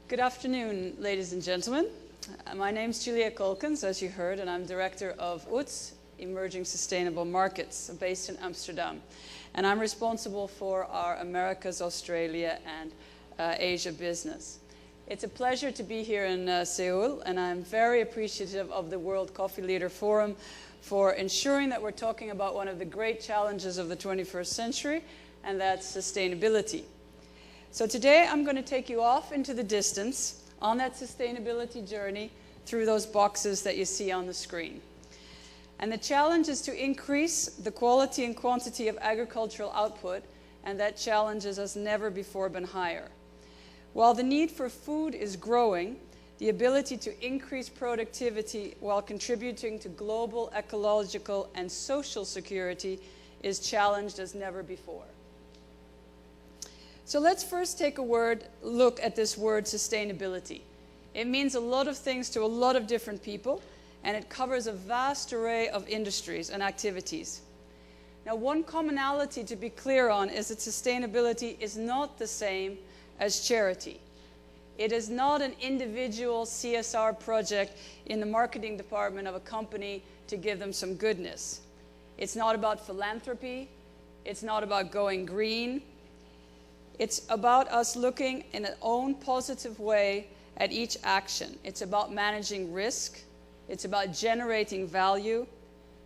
Good afternoon, ladies and gentlemen. My name is Juliette Caulkins, as you heard, and I'm Director of UTZ, Emerging Sustainable Markets, based in Amsterdam. And I'm responsible for our Americas, Australia, and Asia business. It's a pleasure to be here in Seoul, and I'm very appreciative of the World Coffee Leader Forum for ensuring that we're talking about one of the great challenges of the 21st century, and that's sustainability. So today I'm going to take you off into the distance on that sustainability journey through those boxes that you see on the screen. And the challenge is to increase the quality and quantity of agricultural output, and that challenge has never before been higher. While the need for food is growing, the ability to increase productivity while contributing to global ecological and social security is challenged as never before. So let's first take a look at this word sustainability. It means a lot of things to a lot of different people, and it covers a vast array of industries and activities. Now, one commonality to be clear on is that sustainability is not the same as charity. It is not an individual CSR project in the marketing department of a company to give them some goodness. It's not about philanthropy. It's not about going green. It's about us looking in an own positive way at each action. It's about managing risk. It's about generating value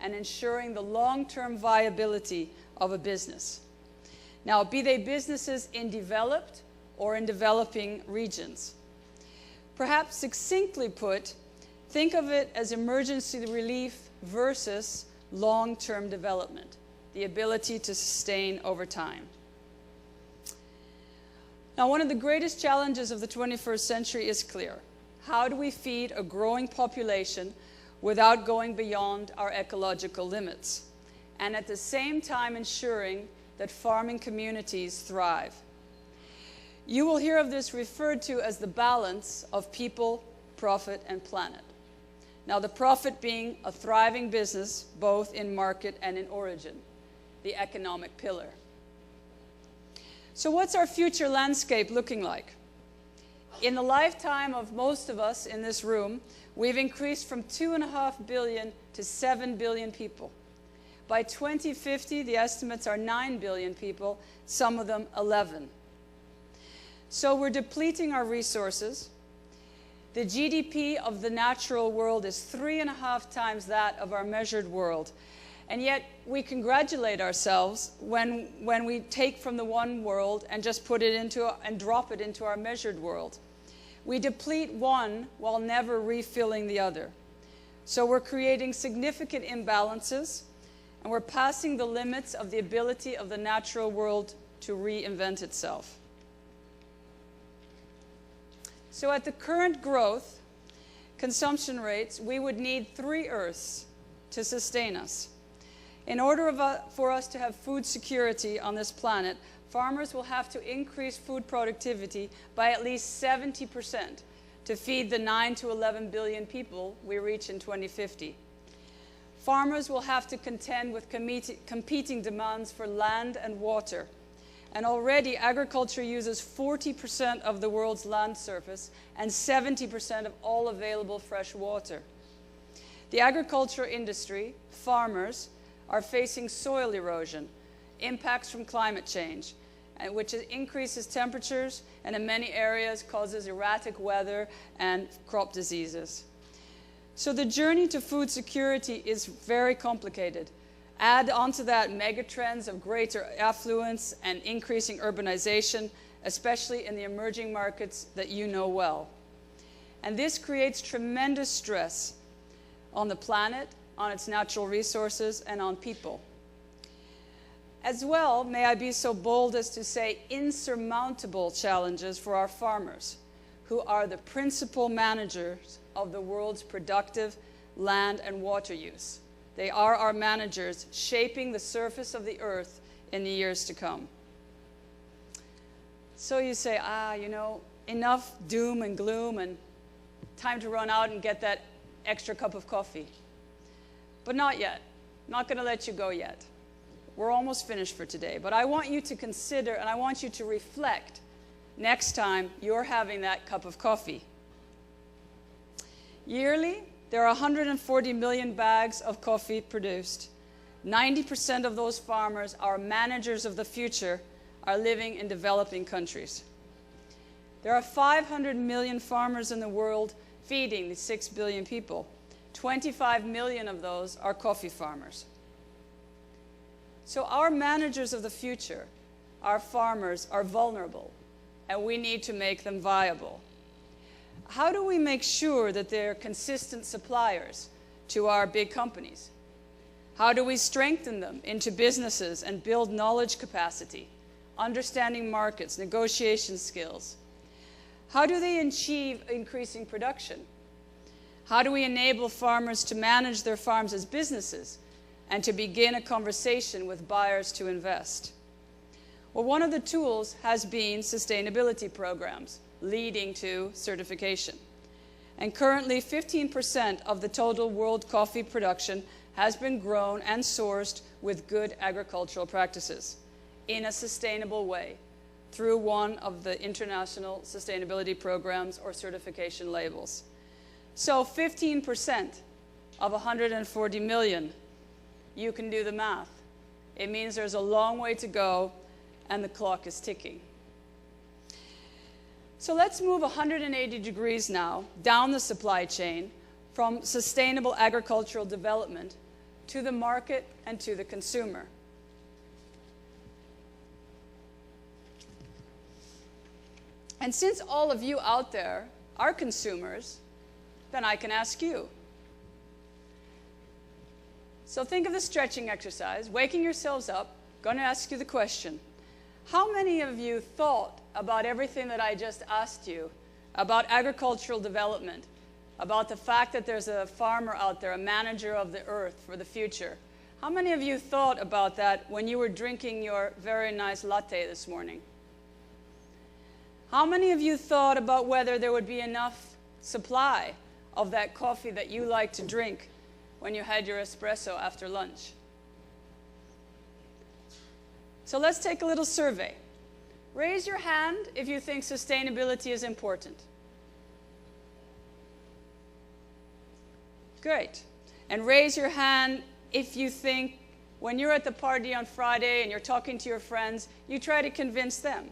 and ensuring the long-term viability of a business. Now, be they businesses in developed or in developing regions. Perhaps succinctly put, think of it as emergency relief versus long-term development, the ability to sustain over time. Now, one of the greatest challenges of the 21st century is clear. How do we feed a growing population without going beyond our ecological limits, and at the same time ensuring that farming communities thrive? You will hear of this referred to as the balance of people, profit, and planet. Now, the profit being a thriving business, both in market and in origin, the economic pillar. So what's our future landscape looking like? In the lifetime of most of us in this room, we've increased from 2.5 billion to 7 billion people. By 2050, the estimates are 9 billion people, some of them 11. So we're depleting our resources. The GDP of the natural world is 3.5 times that of our measured world. And yet we congratulate ourselves when we take from the one world and just put it into and drop it into our measured world. We deplete one while never refilling the other. So we're creating significant imbalances, and we're passing the limits of the ability of the natural world to reinvent itself. So at the current growth consumption rates, we would need 3 Earths to sustain us. In order for us to have food security on this planet, farmers will have to increase food productivity by at least 70% to feed the 9 to 11 billion people we reach in 2050. Farmers will have to contend with competing demands for land and water. And already agriculture uses 40% of the world's land surface and 70% of all available fresh water. The agriculture industry, farmers, are facing soil erosion, impacts from climate change, which increases temperatures and in many areas causes erratic weather and crop diseases. So the journey to food security is very complicated. Add onto that megatrends of greater affluence and increasing urbanization, especially in the emerging markets that you know well. And this creates tremendous stress on the planet, on its natural resources, and on people. As well, may I be so bold as to say insurmountable challenges for our farmers, who are the principal managers of the world's productive land and water use. They are our managers shaping the surface of the earth in the years to come. So you say, enough doom and gloom and time to run out and get that extra cup of coffee. But not yet. Not going to let you go yet. We're almost finished for today. But I want you to consider and I want you to reflect next time you're having that cup of coffee. Yearly, there are 140 million bags of coffee produced. 90% of those farmers, our managers of the future, are living in developing countries. There are 500 million farmers in the world feeding the 6 billion people. 25 million of those are coffee farmers. So our managers of the future, our farmers, are vulnerable, and we need to make them viable. How do we make sure that they're consistent suppliers to our big companies? How do we strengthen them into businesses and build knowledge capacity, understanding markets, negotiation skills? How do they achieve increasing production? How do we enable farmers to manage their farms as businesses and to begin a conversation with buyers to invest? Well, one of the tools has been sustainability programs leading to certification. And currently 15% of the total world coffee production has been grown and sourced with good agricultural practices in a sustainable way through one of the international sustainability programs or certification labels. So 15% of 140 million, you can do the math. It means there's a long way to go and the clock is ticking. So let's move 180 degrees now down the supply chain from sustainable agricultural development to the market and to the consumer. And since all of you out there are consumers, then I can ask you. So think of the stretching exercise, waking yourselves up, going to ask you the question. How many of you thought about everything that I just asked you, about agricultural development, about the fact that there's a farmer out there, a manager of the earth for the future? How many of you thought about that when you were drinking your very nice latte this morning? How many of you thought about whether there would be enough supply of that coffee that you like to drink when you had your espresso after lunch? So let's take a little survey. Raise your hand if you think sustainability is important. Great. And raise your hand if you think when you're at the party on Friday and you're talking to your friends, you try to convince them.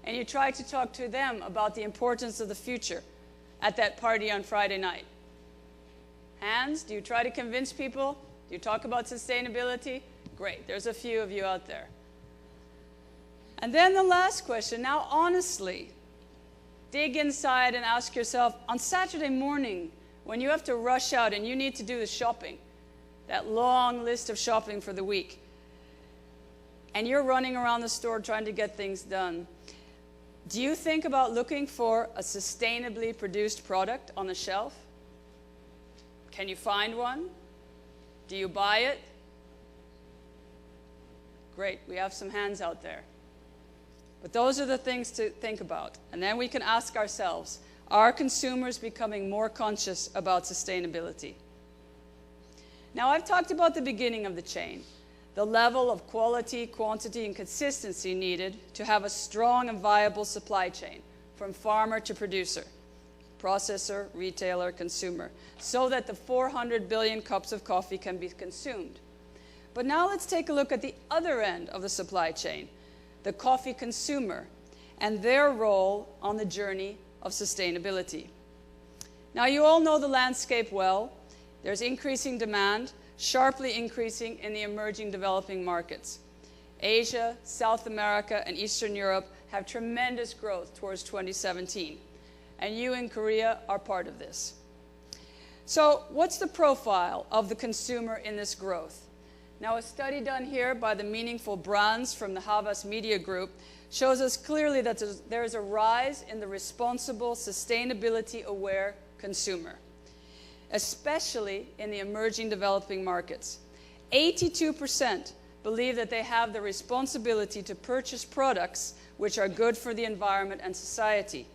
And you try to talk to them about the importance of the future at that party on Friday night. Hands, do you try to convince people? Do you talk about sustainability? Great, there's a few of you out there. And then the last question, now honestly, dig inside and ask yourself, on Saturday morning, when you have to rush out and you need to do the shopping, that long list of shopping for the week, and you're running around the store trying to get things done, do you think about looking for a sustainably produced product on the shelf? Can you find one? Do you buy it? Great, we have some hands out there. But those are the things to think about. And then we can ask ourselves, are consumers becoming more conscious about sustainability? Now, I've talked about the beginning of the chain, the level of quality, quantity, and consistency needed to have a strong and viable supply chain from farmer to producer, processor, retailer, consumer, so that the 400 billion cups of coffee can be consumed. But now let's take a look at the other end of the supply chain, the coffee consumer, and their role on the journey of sustainability. Now, you all know the landscape well. There's increasing demand, sharply increasing in the emerging developing markets. Asia, South America, and Eastern Europe have tremendous growth towards 2017. And you in Korea are part of this. So what's the profile of the consumer in this growth? Now, a study done here by the Meaningful Brands from the Havas Media Group shows us clearly that there is a rise in the responsible, sustainability-aware consumer, especially in the emerging developing markets. 82% believe that they have the responsibility to purchase products which are good for the environment and society.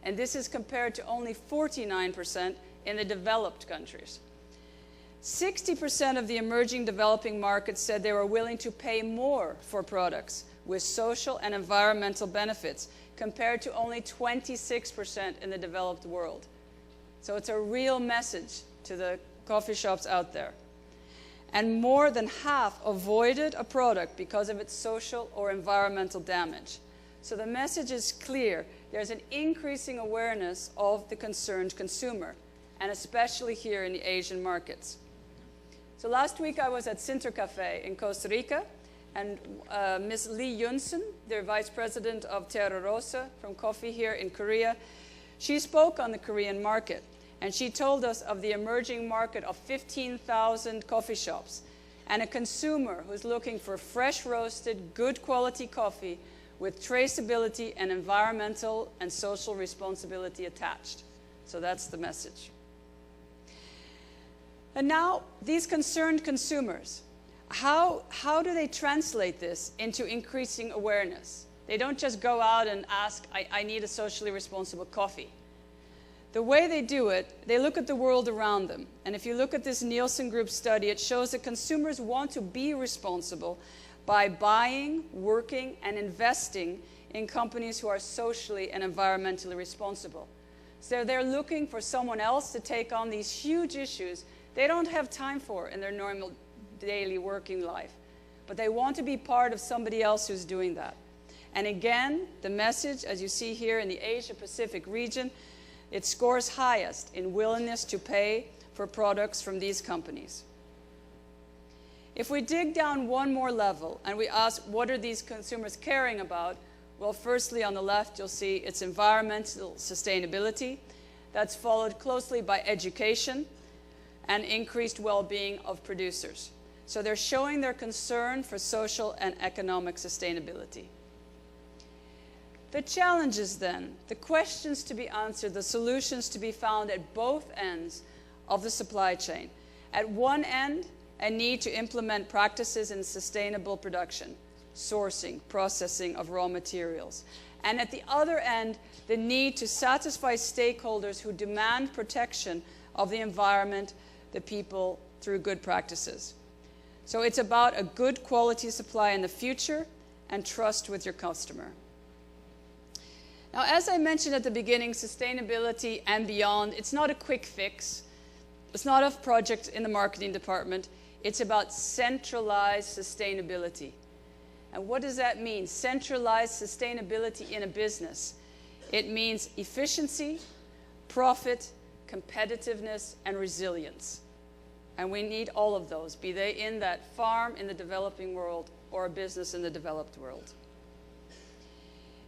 And this is compared to only 49% in the developed countries. 60% of the emerging developing markets said they were willing to pay more for products with social and environmental benefits, compared to only 26% in the developed world. So it's a real message to the coffee shops out there. And more than half avoided a product because of its social or environmental damage. So the message is clear. There's an increasing awareness of the concerned consumer, and especially here in the Asian markets. So last week I was at Sinter Cafe in Costa Rica, and Ms. Lee Yunsen, their Vice President of Terra Rosa from coffee here in Korea, she spoke on the Korean market. And she told us of the emerging market of 15,000 coffee shops and a consumer who's looking for fresh roasted, good quality coffee with traceability and environmental and social responsibility attached. So that's the message. And now, these concerned consumers, how do they translate this into increasing awareness? They don't just go out and ask, I need a socially responsible coffee. The way they do it, they look at the world around them. And if you look at this Nielsen Group study, it shows that consumers want to be responsible by buying, working, and investing in companies who are socially and environmentally responsible. So they're looking for someone else to take on these huge issues they don't have time for in their normal daily working life. But they want to be part of somebody else who's doing that. And again, the message, as you see here in the Asia-Pacific region, it scores highest in willingness to pay for products from these companies. If we dig down one more level and we ask, what are these consumers caring about? Well, firstly, on the left, you'll see it's environmental sustainability. That's followed closely by education and increased well-being of producers. So they're showing their concern for social and economic sustainability. The challenges then, the questions to be answered, the solutions to be found at both ends of the supply chain. At one end, a need to implement practices in sustainable production, sourcing, processing of raw materials. And at the other end, the need to satisfy stakeholders who demand protection of the environment, the people, through good practices. So it's about a good quality supply in the future and trust with your customer. Now, as I mentioned at the beginning, sustainability and beyond, it's not a quick fix. It's not a project in the marketing department. It's about centralized sustainability. And what does that mean? Centralized sustainability in a business. It means efficiency, profit, competitiveness, and resilience. And we need all of those, be they in that farm in the developing world or a business in the developed world.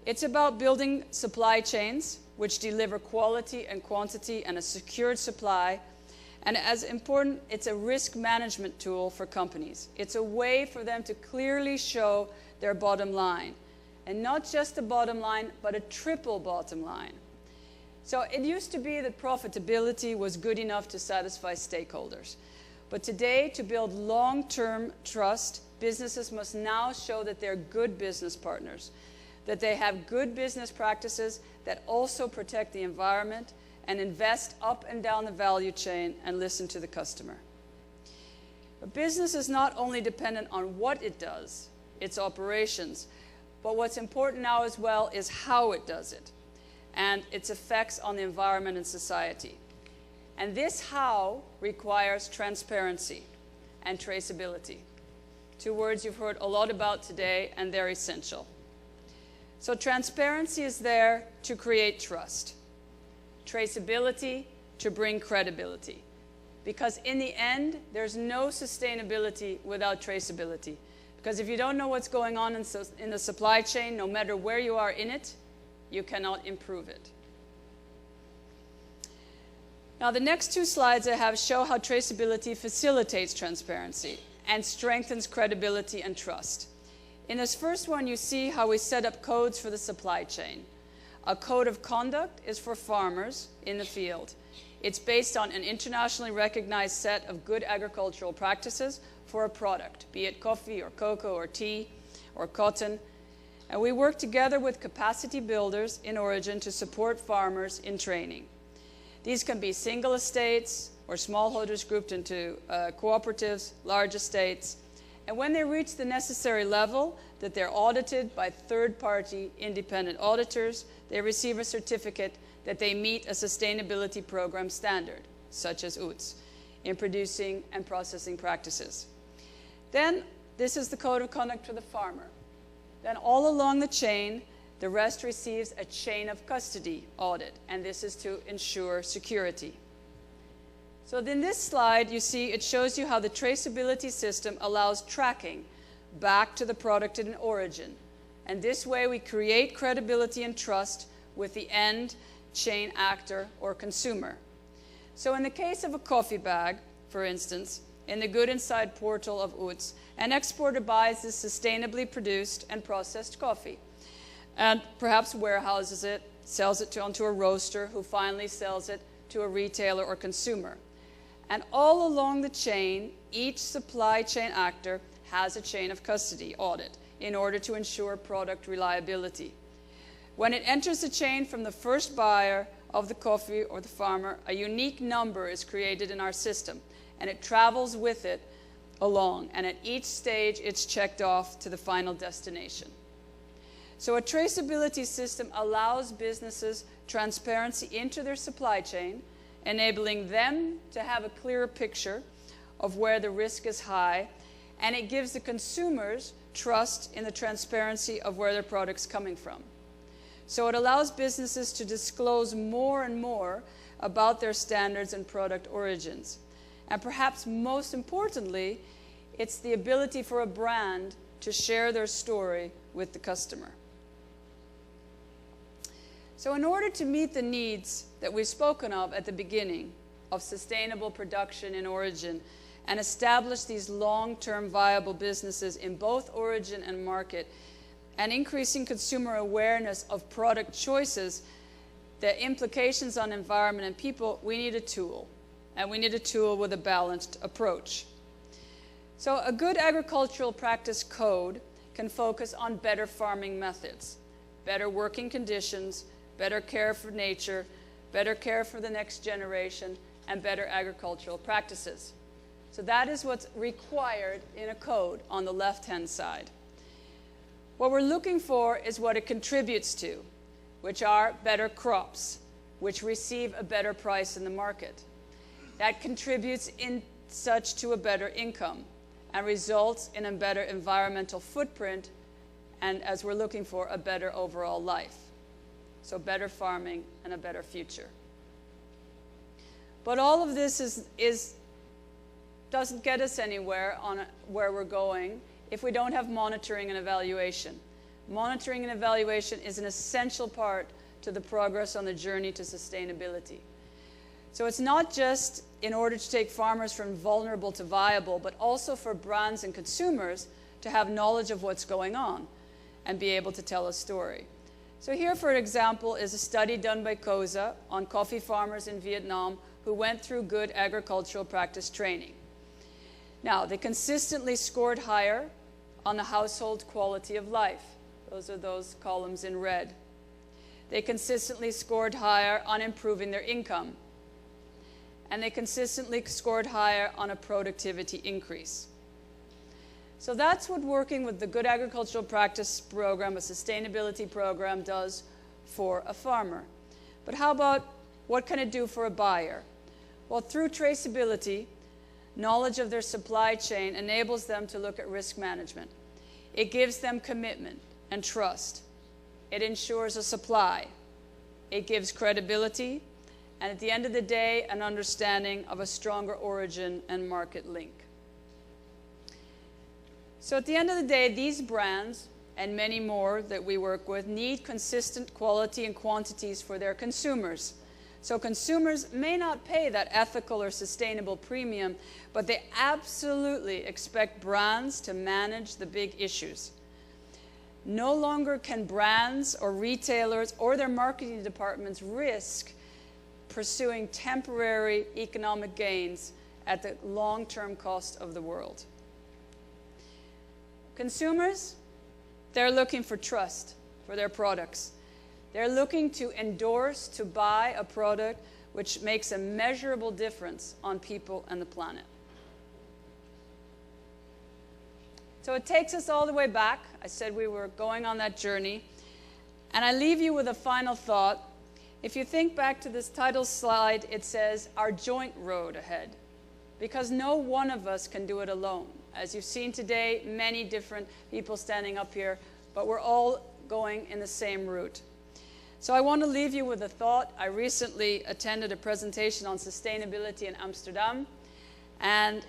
It's about building supply chains which deliver quality and quantity and a secured supply. And as important, it's a risk management tool for companies. It's a way for them to clearly show their bottom line. And not just the bottom line, but a triple bottom line. So it used to be that profitability was good enough to satisfy stakeholders. But today, to build long-term trust, businesses must now show that they're good business partners, that they have good business practices that also protect the environment and invest up and down the value chain and listen to the customer. But business is not only dependent on what it does, its operations, but what's important now as well is how it does it and its effects on the environment and society. And this how requires transparency and traceability. Two words you've heard a lot about today, and they're essential. So transparency is there to create trust. Traceability to bring credibility. Because in the end, there's no sustainability without traceability. Because if you don't know what's going on in the supply chain, no matter where you are in it, you cannot improve it. Now, the next two slides I have show how traceability facilitates transparency and strengthens credibility and trust. In this first one, you see how we set up codes for the supply chain. A code of conduct is for farmers in the field. It's based on an internationally recognized set of good agricultural practices for a product, be it coffee or cocoa or tea or cotton. And we work together with capacity builders in origin to support farmers in training. These can be single estates or smallholders grouped into cooperatives, large estates. And when they reach the necessary level, that they're audited by third-party independent auditors, they receive a certificate that they meet a sustainability program standard, such as UTZ, in producing and processing practices. Then, this is the code of conduct for the farmer. Then all along the chain, the rest receives a chain of custody audit, and this is to ensure security. So in this slide, you see it shows you how the traceability system allows tracking back to the product in origin. And this way we create credibility and trust with the end chain actor or consumer. So in the case of a coffee bag, for instance, in the Good Inside portal of UTZ, an exporter buys this sustainably produced and processed coffee and perhaps warehouses it, sells it onto a roaster who finally sells it to a retailer or consumer. And all along the chain, each supply chain actor has a chain of custody audit in order to ensure product reliability. When it enters the chain from the first buyer of the coffee or the farmer, a unique number is created in our system, and it travels with it along, and at each stage it's checked off to the final destination. So a traceability system allows businesses transparency into their supply chain, enabling them to have a clearer picture of where the risk is high, and it gives the consumers trust in the transparency of where their product's coming from. So it allows businesses to disclose more and more about their standards and product origins. And perhaps most importantly, it's the ability for a brand to share their story with the customer. So in order to meet the needs that we've spoken of at the beginning of sustainable production in origin and establish these long-term viable businesses in both origin and market, and increasing consumer awareness of product choices, the implications on environment and people, we need a tool. And we need a tool with a balanced approach. So a good agricultural practice code can focus on better farming methods, better working conditions, better care for nature, better care for the next generation, and better agricultural practices. So that is what's required in a code on the left-hand side. What we're looking for is what it contributes to, which are better crops, which receive a better price in the market. That contributes in such to a better income and results in a better environmental footprint, and as we're looking for, a better overall life. So better farming and a better future. But all of this doesn't get us anywhere on where we're going if we don't have monitoring and evaluation. Monitoring and evaluation is an essential part to the progress on the journey to sustainability. So it's not just in order to take farmers from vulnerable to viable, but also for brands and consumers to have knowledge of what's going on and be able to tell a story. So here, for example, is a study done by AKZO on coffee farmers in Vietnam who went through good agricultural practice training. Now, they consistently scored higher on the household quality of life. Those are those columns in red. They consistently scored higher on improving their income. And they consistently scored higher on a productivity increase. So that's what working with the Good Agricultural Practice program, a sustainability program, does for a farmer. But how about what can it do for a buyer? Well, through traceability, knowledge of their supply chain enables them to look at risk management. It gives them commitment and trust. It ensures a supply. It gives credibility. And at the end of the day, an understanding of a stronger origin and market link. So at the end of the day, these brands, and many more that we work with, need consistent quality and quantities for their consumers. So consumers may not pay that ethical or sustainable premium, but they absolutely expect brands to manage the big issues. No longer can brands or retailers or their marketing departments risk pursuing temporary economic gains at the long-term cost of the world. Consumers, they're looking for trust for their products. They're looking to endorse, to buy a product which makes a measurable difference on people and the planet. So it takes us all the way back. I said we were going on that journey. And I leave you with a final thought. If you think back to this title slide, it says, our joint road ahead. Because no one of us can do it alone. As you've seen today, many different people standing up here, but we're all going in the same route. So I want to leave you with a thought. I recently attended a presentation on sustainability in Amsterdam, and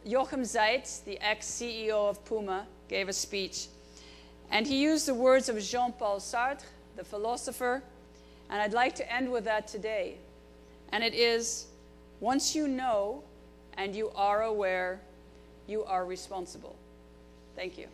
Jochem Zeitz, the ex-CEO of Puma, gave a speech. And he used the words of Jean-Paul Sartre, the philosopher, and I'd like to end with that today. And it is, once you know and you are aware, you are responsible. Thank you.